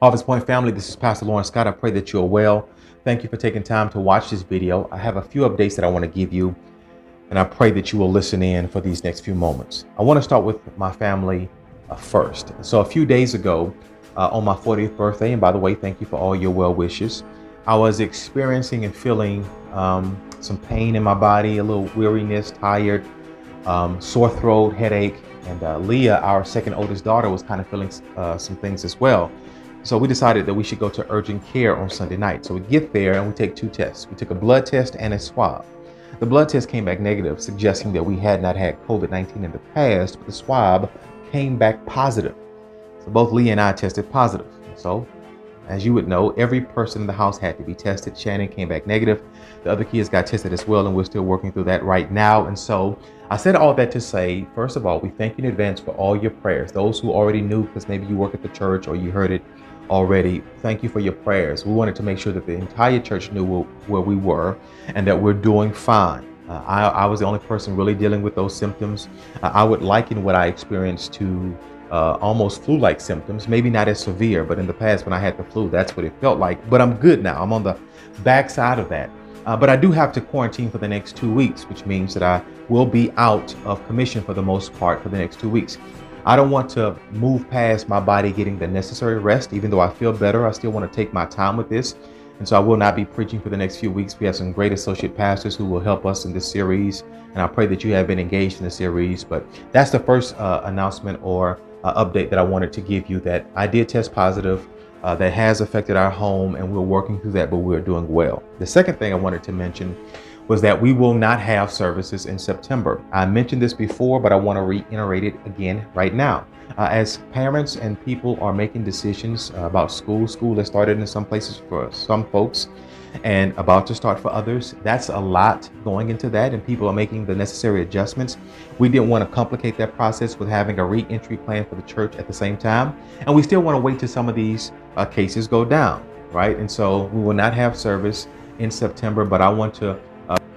Harvest Point family, this is Pastor Lawrence Scott. I pray that you are well. Thank you for taking time to watch this video. I have a few updates that I want to give you, and I pray that you will listen in for these next few moments. I want to start with my family first. So a few days ago, on my 40th birthday, and by the way, thank you for all your well wishes, I was experiencing and feeling some pain in my body, a little weariness, tired, sore throat, headache, and Leah, our second oldest daughter, was kind of feeling some things as well. So we decided that we should go to urgent care on Sunday night. So we get there and we take two tests. We took a blood test and a swab. The blood test came back negative, suggesting that we had not had COVID-19 in the past, but the swab came back positive. So both Leah and I tested positive. So as you would know, every person in the house had to be tested. Shannon came back negative. The other kids got tested as well, and we're still working through that right now. And so I said all that to say, first of all, we thank you in advance for all your prayers. Those who already knew, because maybe you work at the church or you heard it already, thank you for your prayers. We wanted to make sure that the entire church knew where we were and that we're doing fine. I was the only person really dealing with those symptoms. I would liken what I experienced to almost flu-like symptoms, maybe not as severe, but in the past when I had the flu, that's what it felt like. But I'm good now. I'm on the backside of that. But I do have to quarantine for the next 2 weeks, which means that I will be out of commission for the most part for the next 2 weeks. I don't want to move past my body getting the necessary rest. Even though I feel better, I still want to take my time with this. And so I will not be preaching for the next few weeks. We have some great associate pastors who will help us in this series. And I pray that you have been engaged in the series. But that's the first announcement or update that I wanted to give you, that I did test positive. That has affected our home, and we're working through that, but we're doing well. The second thing I wanted to mention was that we will not have services in September. I mentioned this before, but I want to reiterate it again right now. As parents and people are making decisions about school has started in some places for some folks and about to start for others. That's a lot going into that, and people are making the necessary adjustments. We didn't want to complicate that process with having a re-entry plan for the church at the same time. And we still want to wait till some of these cases go down, right? And so we will not have service in September, but I want to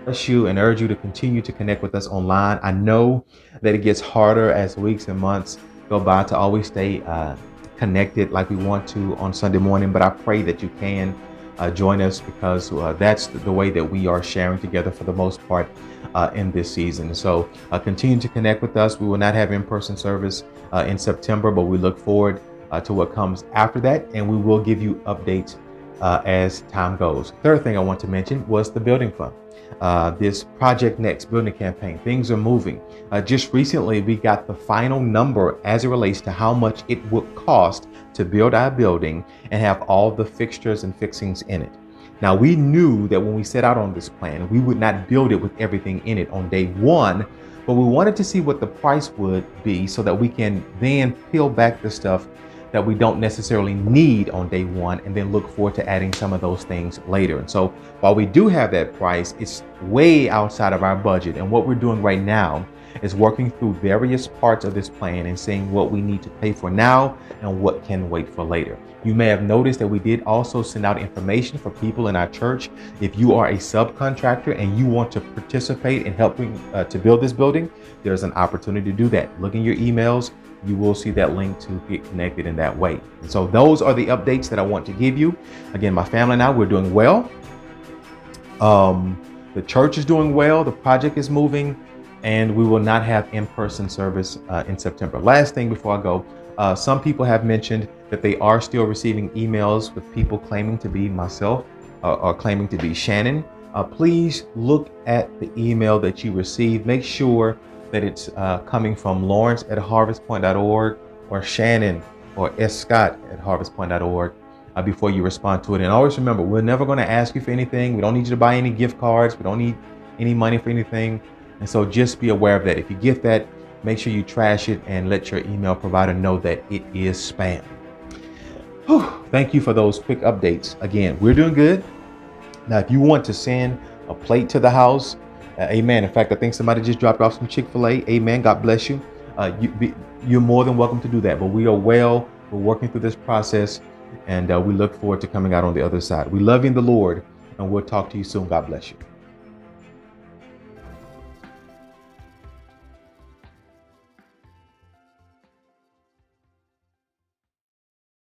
bless you and urge you to continue to connect with us online. I know that it gets harder as weeks and months go by to always stay connected like we want to on Sunday morning, but I pray that you can join us, because that's the way that we are sharing together for the most part in this season. So continue to connect with us. We will not have in-person service in September, but we look forward to what comes after that, and we will give you updates as time goes. Third thing I want to mention was the building fund. This Project Next building campaign, things are moving. Just recently, we got the final number as it relates to how much it would cost to build our building and have all the fixtures and fixings in it. Now, we knew that when we set out on this plan, we would not build it with everything in it on day one, but we wanted to see what the price would be so that we can then peel back the stuff that we don't necessarily need on day one, and then look forward to adding some of those things later. And so while we do have that price, it's way outside of our budget. And what we're doing right now is working through various parts of this plan and seeing what we need to pay for now and what can wait for later. You may have noticed that we did also send out information for people in our church. If you are a subcontractor and you want to participate in helping to build this building, there's an opportunity to do that. Look in your emails. You will see that link to get connected in that way. And so those are the updates that I want to give you. Again, my family and I, we're doing well. The church is doing well. The project is moving, and we will not have in-person service in September. Last thing before I go, some people have mentioned that they are still receiving emails with people claiming to be myself or claiming to be Shannon. Please look at the email that you receive. Make sure that it's coming from Lawrence@harvestpoint.org or Shannon or Scott@harvestpoint.org before you respond to it. And always remember, we're never going to ask you for anything. We don't need you to buy any gift cards. We don't need any money for anything. And so just be aware of that. If you get that, make sure you trash it and let your email provider know that it is spam. Whew. Thank you for those quick updates. Again, we're doing good. Now, if you want to send a plate to the house, amen. In fact, I think somebody just dropped off some Chick-fil-A. Amen. God bless you. You're more than welcome to do that. But we are well. We're working through this process, and we look forward to coming out on the other side. We love you in the Lord, and we'll talk to you soon. God bless you.